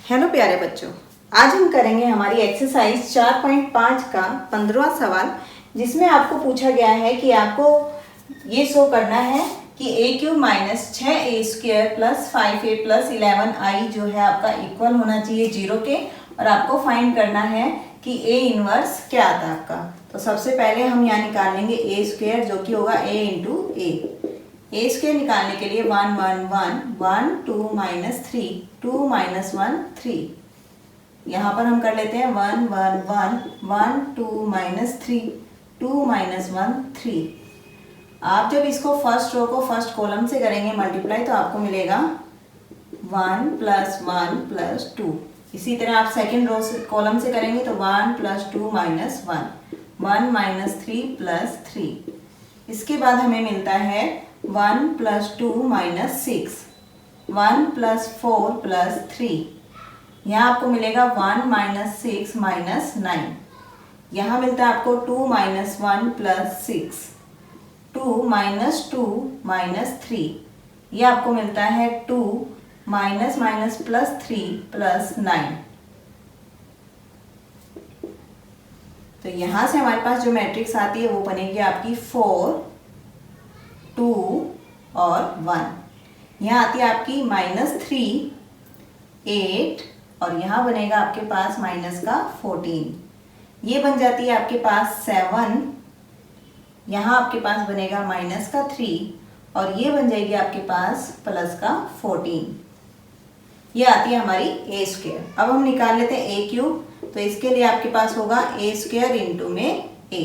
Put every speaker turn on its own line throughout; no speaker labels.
Hello प्यारे बच्चों, आज हम करेंगे हमारी एक्सरसाइज 4.5 का 15वां सवाल, जिसमें आपको पूछा गया है कि आपको ये शो करना है कि a cube minus 6a² plus 5a plus 11i जो है आपका इक्वल होना चाहिए 0 के, और आपको फाइंड करना है कि a इनवर्स क्या आता है आपका। तो सबसे पहले हम यहाँ निकाल लेंगे a² जो कि होगा a इंटू a² निकालने के लिए 1 1 1 1 2 माइनस 3 2 माइनस 1 3। यहाँ पर हम कर लेते हैं 1 1 1 1 2 माइनस 3 2 माइनस 1 3। आप जब इसको फर्स्ट रो को फर्स्ट कॉलम से करेंगे मल्टीप्लाई तो आपको मिलेगा 1 प्लस 1 प्लस 2। इसी तरह आप सेकेंड रो से कॉलम से करेंगे तो 1 प्लस 2 माइनस 1 1 माइनस 3 प्लस 3। इसके बाद हमें मिलता है 1 प्लस 2 माइनस 6 1 प्लस 4 प्लस 3। यहाँ आपको मिलेगा 1 माइनस 6 माइनस 9। यहाँ मिलता है आपको 2 माइनस 1 प्लस 6 2 माइनस 2 माइनस 3। ये आपको मिलता है 2 माइनस माइनस प्लस 3 प्लस 9। तो यहाँ से हमारे पास जो मैट्रिक्स आती है वो बनेगी आपकी 4 2 और 1। यहाँ आती है आपकी -3 8 और यहाँ बनेगा आपके पास माइनस का 14। ये बन जाती है आपके पास 7। यहाँ आपके पास बनेगा माइनस का 3 और ये बन जाएगी आपके पास प्लस का 14। ये आती है हमारी a²। अब हम निकाल लेते हैं a क्यूब, तो इसके लिए आपके पास होगा a² इंटू में a।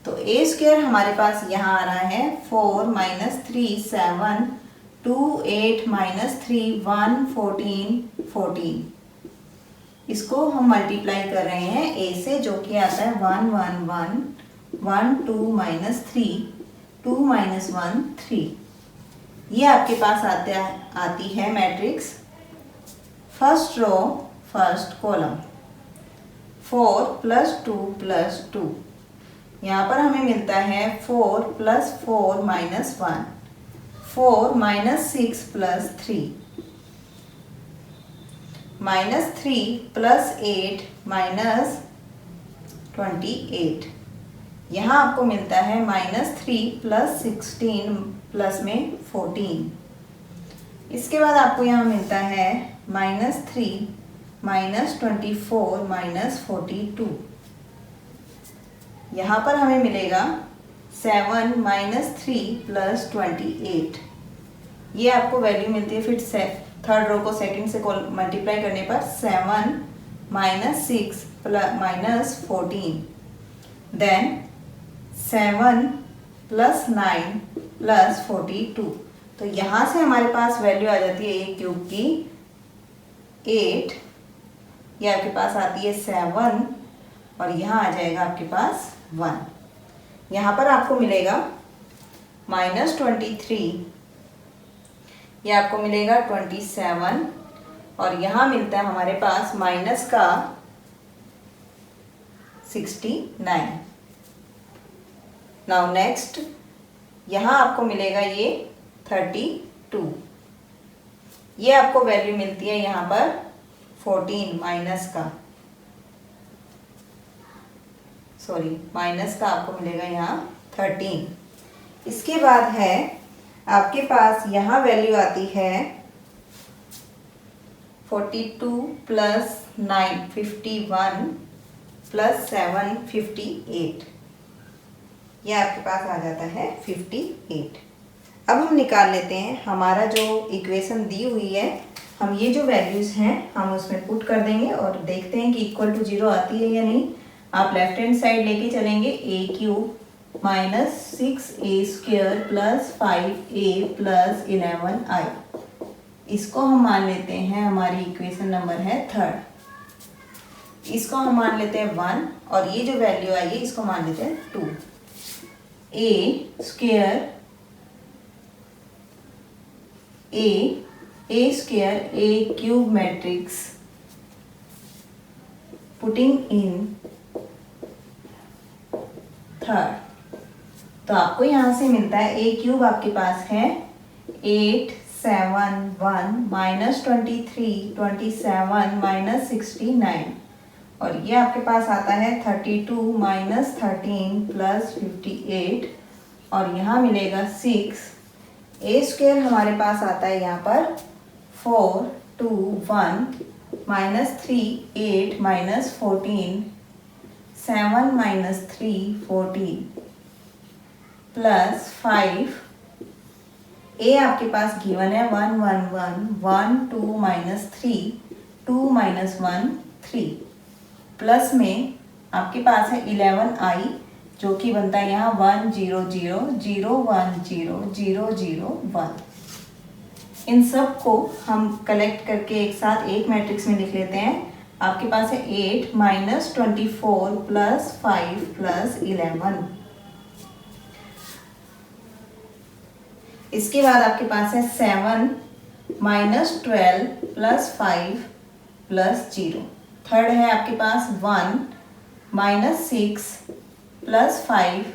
तो a² हमारे पास यहाँ आ रहा है 4 माइनस 3 7 2 8 माइनस 3 1 14 14। इसको हम मल्टीप्लाई कर रहे हैं a से, जो कि आता है 1 1 1 1 2 माइनस 3 2 माइनस 1 3। ये आपके पास आती है matrix first row first column 4 plus 2 plus 2। यहाँ पर हमें मिलता है 4 plus 4 minus 1 4 minus 6 plus 3 minus 3 plus 8 minus 28। यहाँ आपको मिलता है -3 प्लस 16 प्लस में 14। इसके बाद आपको यहाँ मिलता है -3 माइनस 24 माइनस 42। यहाँ पर हमें मिलेगा 7 माइनस 3 प्लस 28। ये आपको वैल्यू मिलती है फिर थर्ड रो को सेकंड से मल्टीप्लाई करने पर 7 minus 6 minus 14 then 7 plus 9 plus 42। तो यहाँ से हमारे पास वैल्यू आ जाती है a क्यूब की 8। ये आपके पास आती है 7 और यहाँ आ जाएगा आपके पास 1। यहाँ पर आपको मिलेगा -23। ये आपको मिलेगा 27 और यहाँ मिलता है हमारे पास माइनस का 69। नाउ नेक्स्ट यहाँ आपको मिलेगा ये 32। ये आपको वैल्यू मिलती है यहाँ पर 14 माइनस का आपको मिलेगा यहाँ 13। इसके बाद है आपके पास यहाँ वैल्यू आती है 42 प्लस 9 51 प्लस 7 58। ये आपके पास आ जाता है 58। अब हम निकाल लेते हैं हमारा जो इक्वेशन दी हुई है, हम ये जो वैल्यूज़ हैं हम उसमें पुट कर देंगे और देखते हैं कि इक्वल टू 0 आती है या नहीं। आप लेफ्ट हैंड साइड लेके चलेंगे a cube minus 6a² plus 5a plus 11i। इसको हम मान लेते हैं हमारी इक्वेशन नंबर है 3rd। इसको हम मान लेते हैं 1 और ये जो वैल्यू आई है इसको मान लेते हैं 2। a² cube matrix putting in 3rd। तो आपको यहाँ से मिलता है a क्यूब आपके पास है 8 7 1 माइनस 23 27 माइनस 69 और ये आपके पास आता है 32 माइनस 13 प्लस 58 और यहाँ मिलेगा 6। ए स्क्वायर हमारे पास आता है यहाँ पर 4 2 1 माइनस 3 8 माइनस 14 7 माइनस 3 14 प्लस 5। ए आपके पास गिवन है 1 1 1 1 2 माइनस 3 2 माइनस 1 3 प्लस में आपके पास है 11i जो कि बनता है यहाँ 1 0 0 0 1 0 0 0 1। इन सब को हम कलेक्ट करके एक साथ एक मैट्रिक्स में लिख लेते हैं। आपके पास है 8 माइनस 24 प्लस 5 प्लस 11। इसके बाद आपके पास है 7 माइनस 12 प्लस 5 प्लस 0। थर्ड है आपके पास 1 माइनस 6 प्लस 5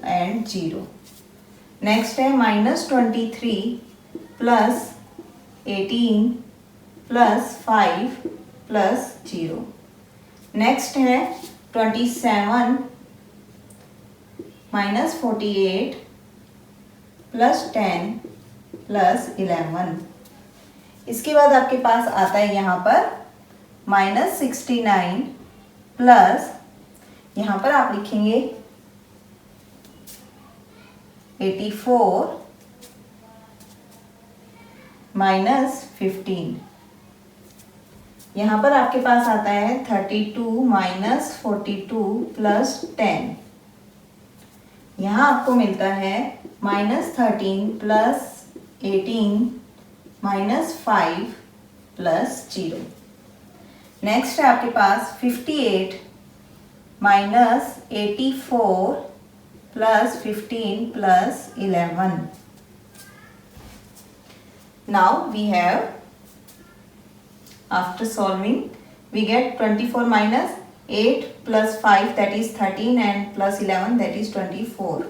एंड 0। नेक्स्ट है minus 23 plus 18 plus 5 plus 0। Next है 27 माइनस 48 प्लस 10 प्लस 11। इसके बाद आपके पास आता है यहाँ पर माइनस 69 प्लस यहाँ पर आप लिखेंगे 84 माइनस 15। यहाँ पर आपके पास आता है 32 माइनस 42 प्लस 10। यहाँ आपको मिलता है minus 13 plus 18 minus 5 plus 0। Next है आपके पास 58 minus 84 plus 15 plus 11। Now we have, after solving, we get 24 minus 8 plus 5 that is 13 and plus 11 that is 24.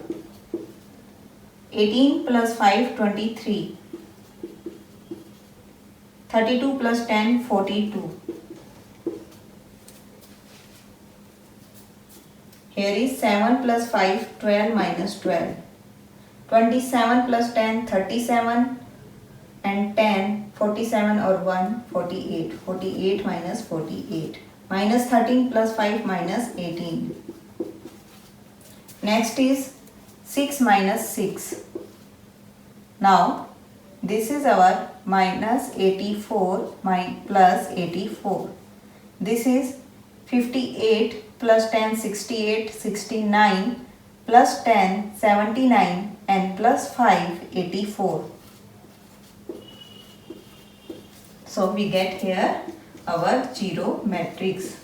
18 plus 5 23. 32 plus 10 42. Here is 7 plus 5 12 minus 12. 27 plus 10 37 and 10 47 or 1 48. 48 minus 48. Minus 13 plus 5 minus 18. Next is 6 minus 6. Now this is our minus 84 plus 84. This is 58 plus 10 68 69 plus 10 79 and plus 5 84. So we get here our 0 matrix,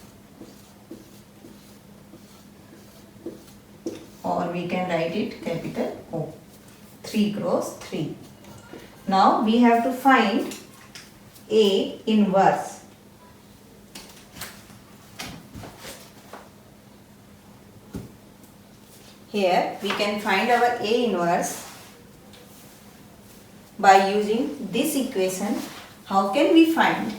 or we can write it capital O, 3 cross 3. Now we have to find A inverse. Here we can find our A inverse by using this equation. How can we find?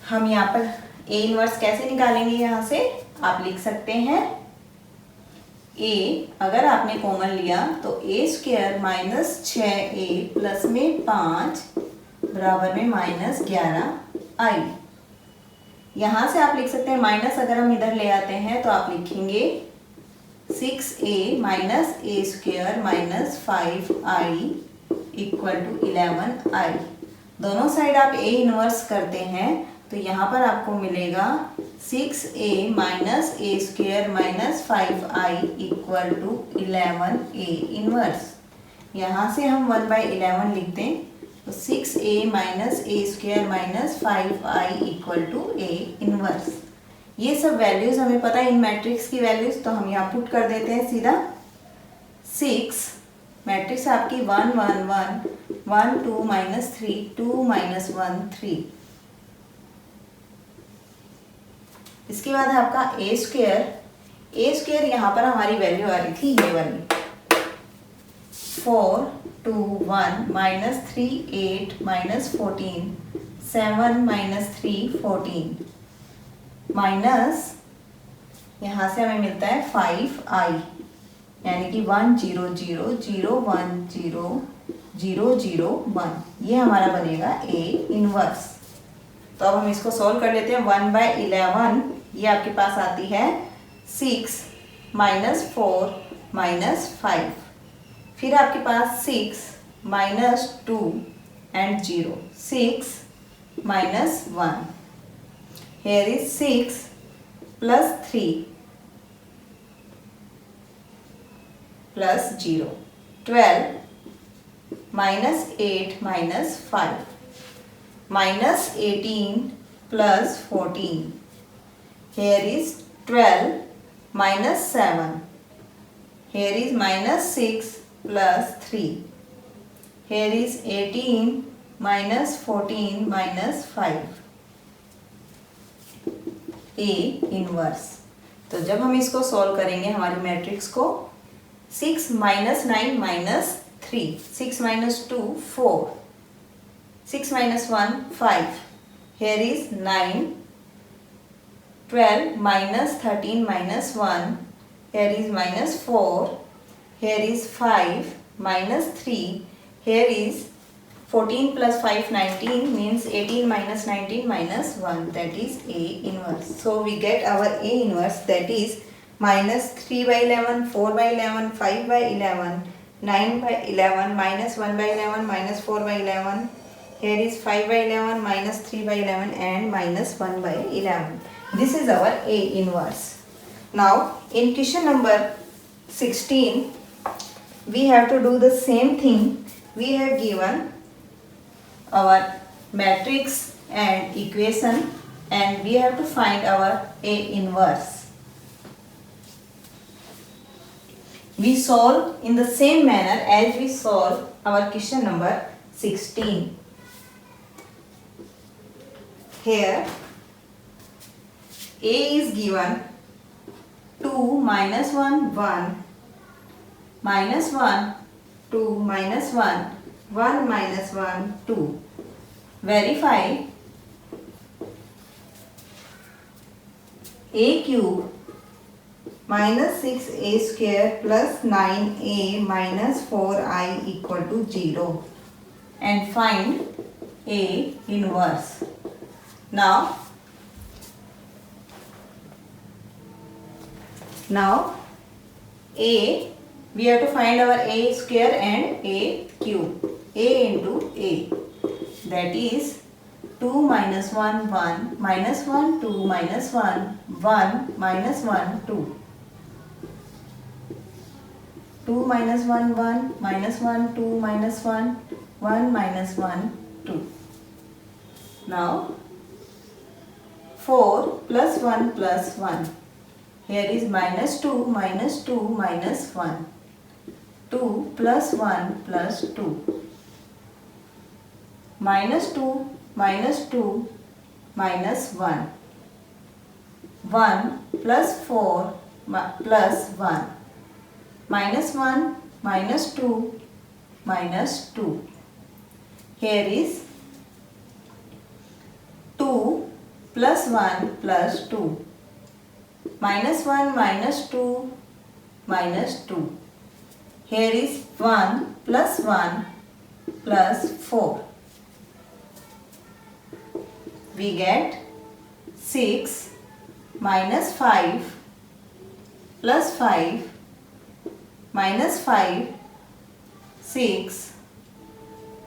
हम यहाँ पर A inverse कैसे निकालेंगे? यहाँ से आप लिख सकते हैं A, अगर आपने कॉमन लिया तो A square minus 6A plus में 5 बराबर में माइनस 11i। यहाँ से आप लिख सकते हैं माइनस, अगर हम इधर ले आते हैं तो आप लिखेंगे 6A minus A square minus 5i equal to 11i। दोनों साइड आप A इनवर्स करते हैं तो यहाँ पर आपको मिलेगा 6A minus A square minus 5i equal to 11A inverse. यहाँ से हम 1/11 लिख दें तो 6A minus A square minus 5i equal to A inverse. ये सब वैल्यूज हमें पता है इन मैट्रिक्स की वैल्यूज, तो हम यहाँ पुट कर देते हैं सीधा 6 मैट्रिक्स आपकी 1 1 1 1 2 माइनस 3 2 माइनस 1 3। इसके बाद है आपका A स्क्वायर। A स्क्वायर यहाँ पर हमारी वैल्यू आ रही थी ये वाली, 4 2 1 minus 3 8 minus 14 7 minus 3 14 माइनस यहाँ से हमें मिलता है 5i यानी कि 1 0 0 0 1 0 0 0 1 ये हमारा बनेगा A इनवर्स। तो अब हम इसको सॉल्व कर लेते हैं। 1/11 ये आपके पास आती है 6 माइनस 4 माइनस 5, फिर आपके पास 6 minus 2 and 0 6 minus 1, here is 6 plus 3 plus 0 12 minus 8 minus 5 minus 18 plus 14, here is 12 minus 7, here is minus 6 plus 3, here is 18 minus 14 minus 5, A inverse. तो जब हम इसको सॉल्व करेंगे हमारी मैट्रिक्स को 6 minus 9 minus 3 6 minus 2 4 6 minus 1 5, here is 9 12 minus 13 minus 1, here is minus 4, here is 5 minus 3, here is 14 plus 5 19 means 18 minus 19 minus 1, that is A inverse. So we get our A inverse, that is minus 3/11 4/11 5/11 9/11 minus 1/11 minus 4/11, here is 5/11 minus 3/11 and minus 1/11. This is our A inverse. Now in question number 16 we have to do the same thing. We have given our matrix and equation and we have to find our A inverse. We solve in the same manner as we solve our question number 16. Here A is given 2 minus 1 1 minus 1 2 minus 1 1 minus 1 2. Verify A cube minus 6a square plus 9a minus 4i equal to 0 and find A inverse. Now A, we have to find our A square and A cube. A into A, that is 2 minus 1 1 minus 1 2 minus 1 1 minus 1 2 2 minus 1 1 minus 1 2 minus 1 1 minus 1 2. Now 4 plus 1 plus 1, here is minus 2 minus 2 minus 1 2 plus 1 plus 2 minus 2 minus 2 minus 1 1 plus 4 plus 1 minus 1 minus 2 minus 2, here is 2 plus 1 plus 2 minus 1 minus 2 minus 2, here is 1 plus 1 plus 4. We get 6 minus 5 plus 5 minus 5 6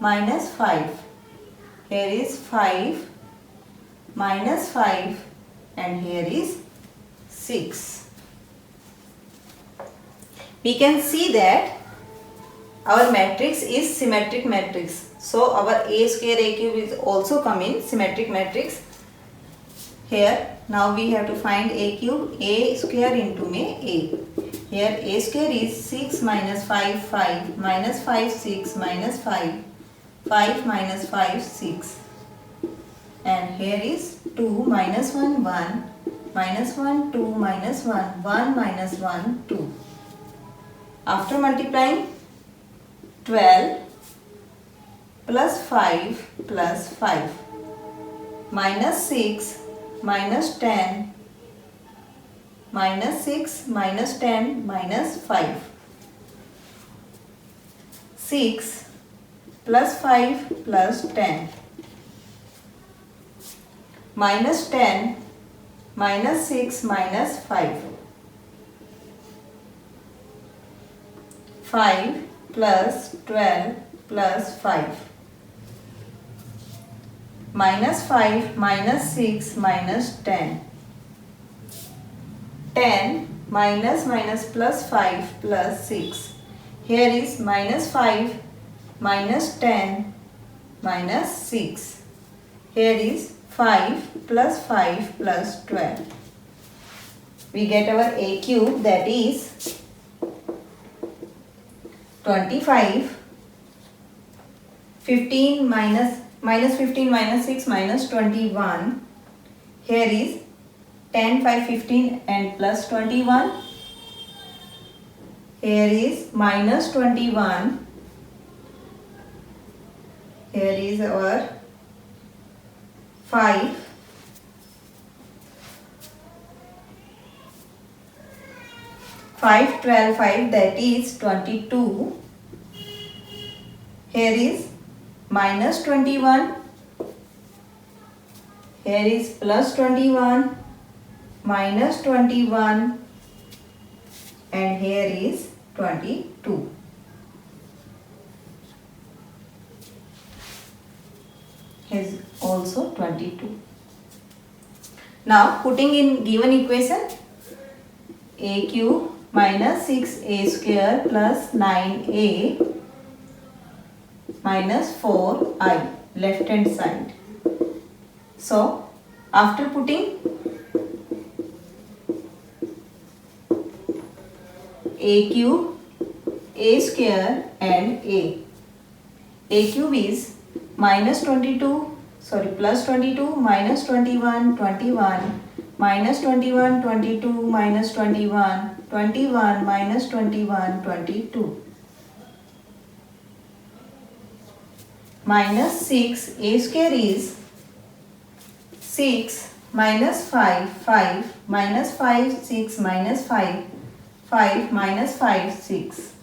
minus 5, here is 5 minus 5 and here is 6. We can see that our matrix is symmetric matrix. So our A square A cube is also come in symmetric matrix. Here now we have to find A cube. A square into में A. Here A square is 6 minus 5 5 minus 5 6 minus 5 5 minus 5 6, and here is 2 minus 1 1 minus 1 2 minus 1 1 minus 1 2. After multiplying 12 plus 5 plus 5 minus 6 minus 10 minus 6 minus 10 minus 5 6 plus 5 plus 10 minus 10 minus 6 minus 5 5 plus 12 plus 5 minus 5 minus 6 minus 10 10 minus minus plus 5 plus 6. Here is minus 5 minus 10 minus 6. Here is 5 plus 5 plus 12. We get our A cube, that is 25. 15 minus 15 minus 6 minus 21. Here is 10, 5, 15 and plus 21. Here is minus 21. Here is our 5. 5, 12, 5, that is 22. Here is minus 21. Here is plus 21, minus 21 and here is 22. Here is also 22. Now putting in given equation, A cube minus 6A square plus 9A minus 4I, left hand side. So after putting A cube, A square and A cube is minus 22, sorry, plus 22, minus 21, 21, minus 21, 22, minus 21, 21, minus 21, 22. Minus 6, A square is 6, minus 5, 5, minus 5, 6, minus 5, 5, minus 5, 6,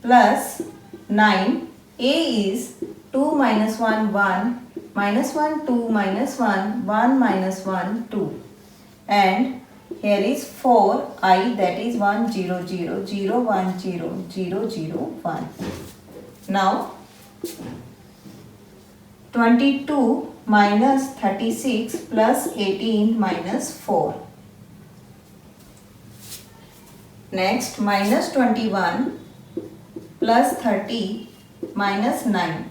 plus 9, A is 2 minus 1, 1, minus 1, 2, minus 1, 1, minus 1, 2. And here is 4, I, that is 1, 0, 0, 0, 1, 0, 0, 0, 1. Now 22 minus 36 plus 18 minus 4. Next minus 21 plus 30 minus 9.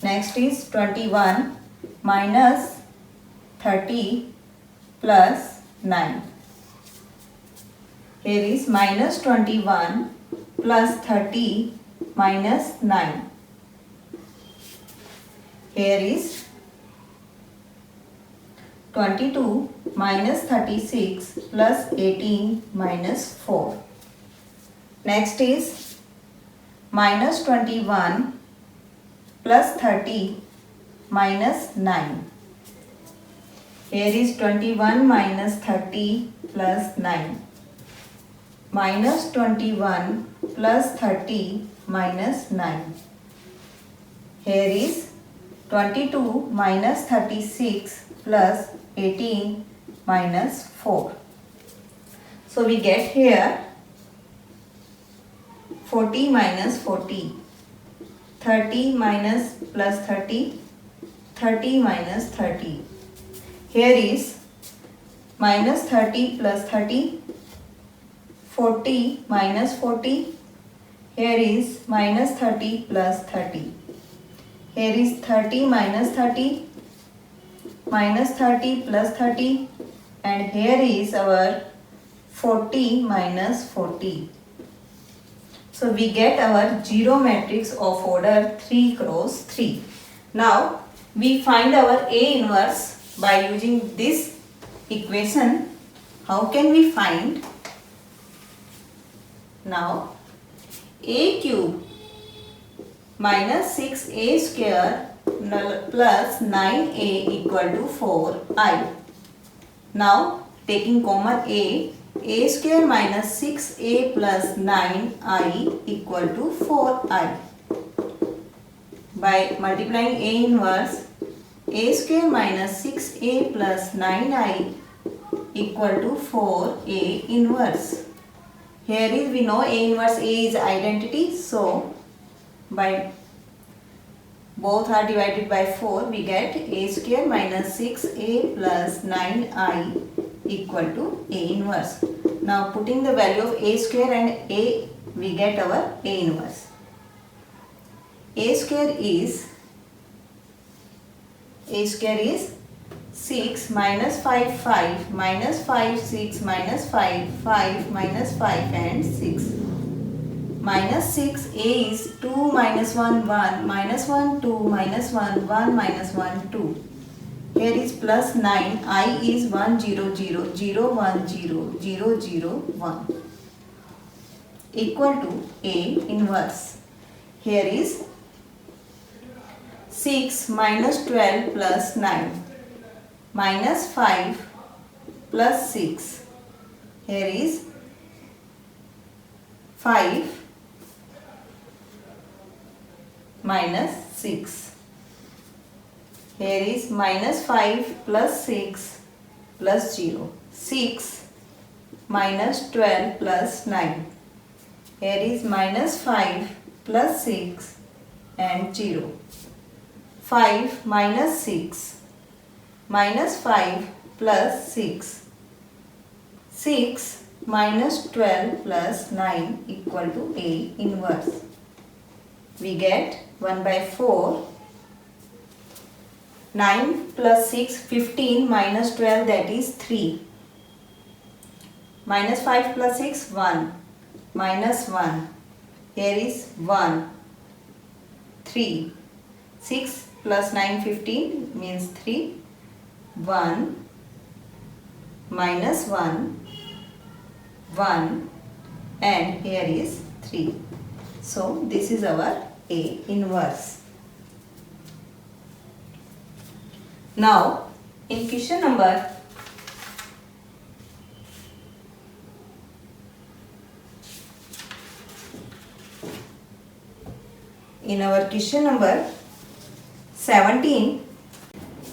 Next is 21 minus 30 plus 9. Here is minus 21 plus 30 minus 9. Here is 22 minus 36 plus 18 minus 4. Next is minus 21 plus 30 minus 9. Here is 21 minus 30 plus 9. Minus 21 plus 30 minus 9. Here is 22 minus 36 plus 18 minus 4. So we get here 40 minus 40, 30 minus plus 30, 30 minus 30. Here is minus 30 plus 30, 40 minus 40. Here is minus 30 plus 30. Here is 30 minus 30, minus 30 plus 30, and here is our 40 minus 40. So we get our zero matrix of order 3 cross 3. Now we find our A inverse by using this equation. How can we find? Now A cube minus 6a² plus 9a equal to 4i. Now taking common a² minus 6a plus 9i equal to 4i. By multiplying a inverse, a² minus 6a plus 9i equal to 4a inverse. Here is, we know a inverse A is identity, so by both are divided by 4, we get a² minus 6a plus 9i equal to a inverse. Now putting the value of a² and a, we get our a inverse. a² is 6 minus 5 5 minus 5 6 minus 5 5 minus 5 and 6. Minus 6 a is 2 minus 1 1 minus 1 2 minus 1 1 minus 1 2. Here is plus 9, I is 1 0 0 0 1 0 0 0 1 equal to a inverse. Here is 6 minus 12 plus 9 minus 5 plus 6. Here is 5 minus 6. Here is minus 5 plus 6 plus 0. 6 minus 12 plus 9. Here is minus 5 plus 6 and 0. 5 minus 6 minus 5 plus 6. 6 minus 12 plus 9 equal to a inverse. We get 1 by 4. 9 plus 6, 15 minus 12, that is 3. Minus 5 plus 6, 1. Minus 1. Here is 1. 3. 6 plus 9, 15 means 3. 1 minus 1, 1, and here is 3. So this is our A inverse. Now in question number in our question number 17,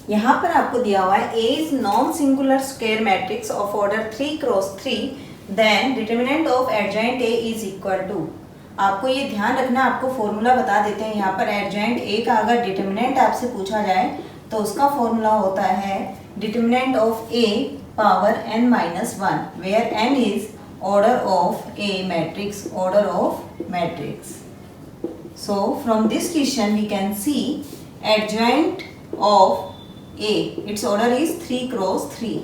यहाँ पर आपको दिया हुआ है A is non singular square matrix of order 3 cross 3, then determinant of adjoint A is equal to. आपको ये ध्यान रखना, आपको फॉर्मूला बता देते हैं यहाँ पर. एडजॉइंट A का अगर डिटर्मिनेंट आपसे पूछा जाए तो उसका फॉर्मूला होता है determinant of A power n minus 1, where n is order of A matrix, order of matrix. So from this question we can see adjoint of A, its order is 3 cross 3.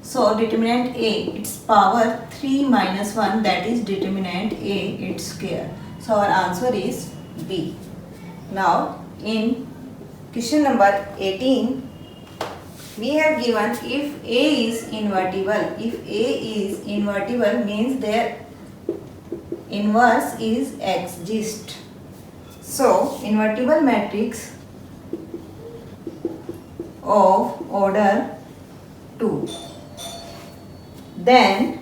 So determinant A, its power 3 minus 1, that is determinant A, its square. So our answer is B. Now in question number 18, we have given if A is invertible. If A is invertible means their inverse is exist. So invertible matrix of order 2, then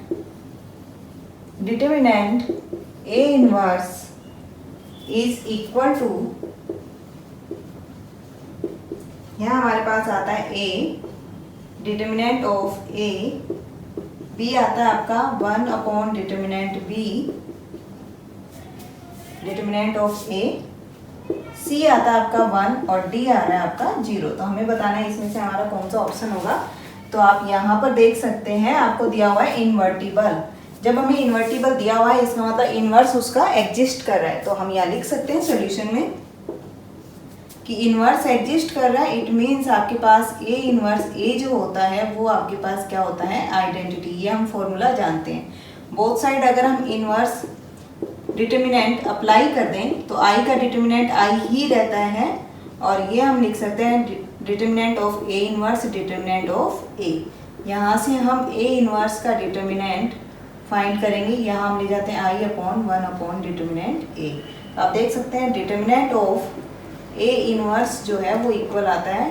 determinant A inverse is equal to, यहाँ हमारे पास आता है A, determinant of A, B आता है आपका 1 upon determinant B, determinant of A, C आता है आपका 1 और D आ रहा है आपका 0. तो हमें बताना है इसमें से हमारा कौन सा ऑप्शन होगा. तो आप यहाँ पर देख सकते हैं, आपको दिया हुआ है इन्वर्टिबल. जब हमें इन्वर्टिबल दिया हुआ है इसका मतलब इन्वर्स उसका एग्जिस्ट कर रहा है. तो हम यहाँ लिख सकते हैं सॉल्यूशन में कि इन्वर्स एग्जिस्ट कर रहा है. इट मीन्स आपके पास A इन्वर्स A जो होता है वो आपके पास क्या होता है, आइडेंटिटी. ये हम फॉर्मूला जानते हैं. बोथ साइड अगर हम इन्वर्स डिटर्मिनेंट अप्लाई कर दें तो I का डिटर्मिनेंट I ही रहता है, और ये हम लिख सकते हैं determinant of A inverse determinant of A. यहाँ से हम A इन्वर्स का डिटर्मिनेंट फाइंड करेंगे. यहाँ हम ले जाते हैं I upon 1 upon determinant A. आप देख सकते हैं डिटर्मिनेंट ऑफ ए इनवर्स जो है वो इक्वल आता है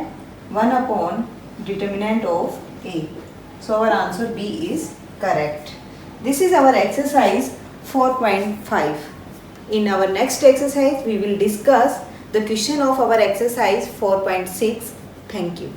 1 upon determinant of A. So our answer B is correct. This is our exercise 4.5. In our next exercise, we will discuss the question of our exercise 4.6. Thank you.